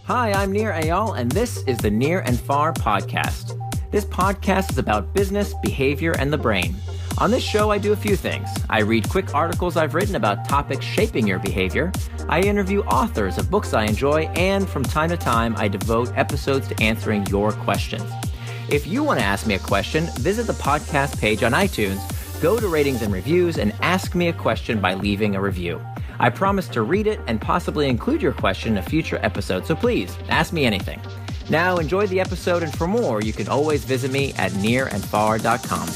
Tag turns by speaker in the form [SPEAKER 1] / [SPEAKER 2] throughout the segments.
[SPEAKER 1] Hi, I'm Nir Eyal, and this is the Near and Far podcast. This podcast is about business, behavior, and the brain. On this show, I do a few things. I read quick articles I've written about topics shaping your behavior. I interview authors of books I enjoy, and from time to time, I devote episodes to answering your questions. If you want to ask me a question, visit the podcast page on iTunes, go to ratings and reviews, and ask me a question by leaving a review. I promise to read it and possibly include your question in a future episode, so please, ask me anything. Now, enjoy the episode, and for more, you can always visit me at nearandfar.com.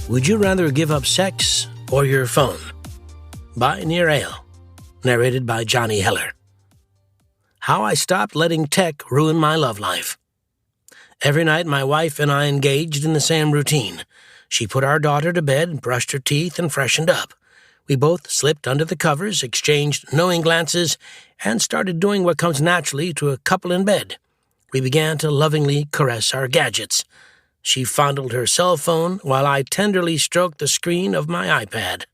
[SPEAKER 2] Would you rather give up sex or your phone? By Nir Eyal, narrated by Johnny Heller. How I stopped letting tech ruin my love life. Every night, my wife and I engaged in the same routine. She put our daughter to bed, brushed her teeth, and freshened up. We both slipped under the covers, exchanged knowing glances, and started doing what comes naturally to a couple in bed. We began to lovingly caress our gadgets. She fondled her cell phone while I tenderly stroked the screen of my iPad.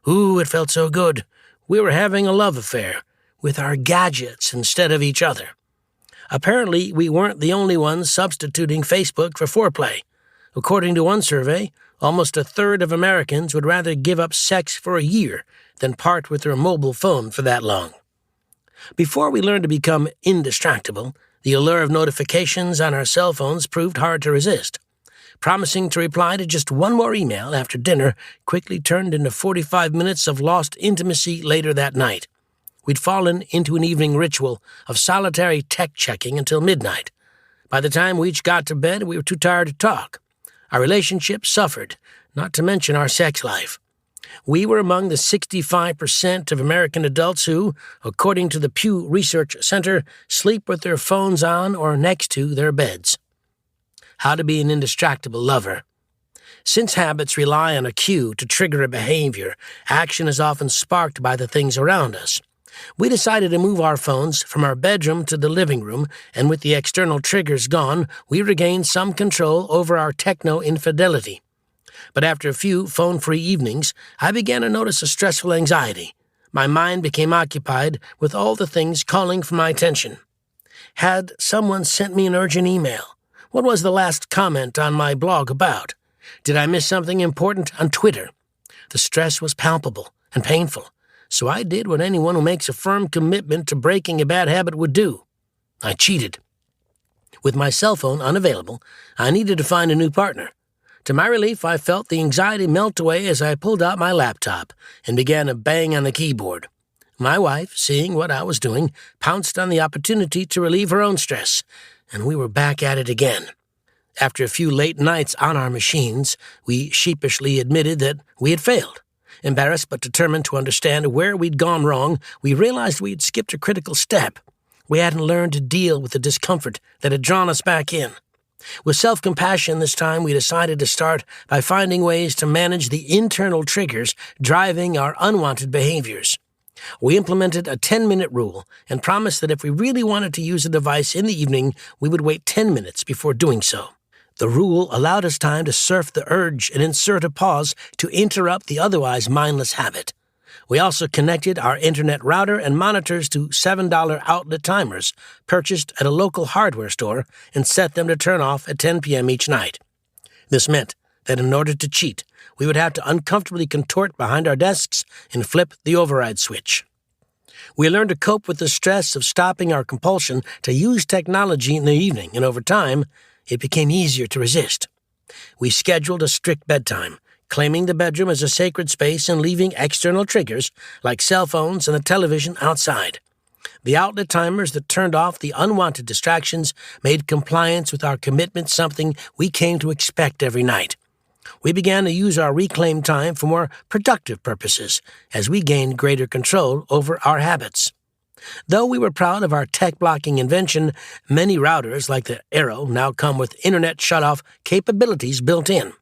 [SPEAKER 2] Ooh, it felt so good. We were having a love affair with our gadgets instead of each other. Apparently, we weren't the only ones substituting Facebook for foreplay. According to one survey, almost a third of Americans would rather give up sex for a year than part with their mobile phone for that long. Before we learned to become indistractable, the allure of notifications on our cell phones proved hard to resist. Promising to reply to just one more email after dinner quickly turned into 45 minutes of lost intimacy later that night. We'd fallen into an evening ritual of solitary tech checking until midnight. By the time we each got to bed, we were too tired to talk. Our relationship suffered, not to mention our sex life. We were among the 65% of American adults who, according to the Pew Research Center, sleep with their phones on or next to their beds. How to be an indistractable lover. Since habits rely on a cue to trigger a behavior, action is often sparked by the things around us. We decided to move our phones from our bedroom to the living room, and with the external triggers gone, we regained some control over our techno-infidelity. But after a few phone-free evenings, I began to notice a stressful anxiety. My mind became occupied with all the things calling for my attention. Had someone sent me an urgent email? What was the last comment on my blog about? Did I miss something important on Twitter? The stress was palpable and painful, so I did what anyone who makes a firm commitment to breaking a bad habit would do. I cheated. With my cell phone unavailable, I needed to find a new partner. To my relief, I felt the anxiety melt away as I pulled out my laptop and began to bang on the keyboard. My wife, seeing what I was doing, pounced on the opportunity to relieve her own stress, and we were back at it again. After a few late nights on our machines, we sheepishly admitted that we had failed. Embarrassed but determined to understand where we'd gone wrong, we realized we had skipped a critical step. We hadn't learned to deal with the discomfort that had drawn us back in. With self-compassion this time, we decided to start by finding ways to manage the internal triggers driving our unwanted behaviors. We implemented a 10-minute rule and promised that if we really wanted to use a device in the evening, we would wait 10 minutes before doing so. The rule allowed us time to surf the urge and insert a pause to interrupt the otherwise mindless habit. We also connected our internet router and monitors to $7 outlet timers purchased at a local hardware store and set them to turn off at 10 p.m. each night. This meant that in order to cheat, we would have to uncomfortably contort behind our desks and flip the override switch. We learned to cope with the stress of stopping our compulsion to use technology in the evening, and over time, it became easier to resist. We scheduled a strict bedtime, claiming the bedroom as a sacred space and leaving external triggers, like cell phones and the television, outside. The outlet timers that turned off the unwanted distractions made compliance with our commitment something we came to expect every night. We began to use our reclaimed time for more productive purposes as we gained greater control over our habits. Though we were proud of our tech-blocking invention, many routers, like the Arrow, now come with internet shut-off capabilities built in.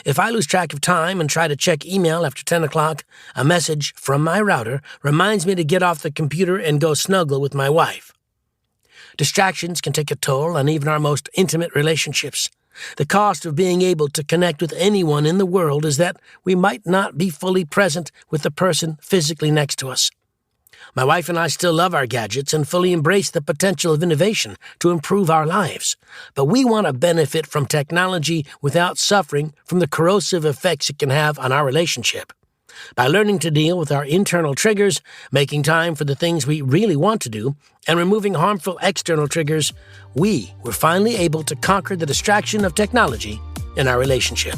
[SPEAKER 2] If I lose track of time and try to check email after 10 o'clock, a message from my router reminds me to get off the computer and go snuggle with my wife. Distractions can take a toll on even our most intimate relationships. The cost of being able to connect with anyone in the world is that we might not be fully present with the person physically next to us. My wife and I still love our gadgets and fully embrace the potential of innovation to improve our lives. But we want to benefit from technology without suffering from the corrosive effects it can have on our relationship. By learning to deal with our internal triggers, making time for the things we really want to do, and removing harmful external triggers, we were finally able to conquer the distraction of technology in our relationship.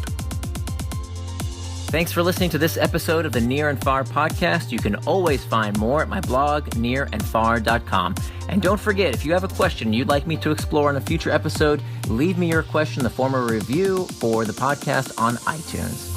[SPEAKER 1] Thanks for listening to this episode of the Near and Far podcast. You can always find more at my blog, nearandfar.com. And don't forget, if you have a question you'd like me to explore in a future episode, leave me your question in the form of a review for the podcast on iTunes.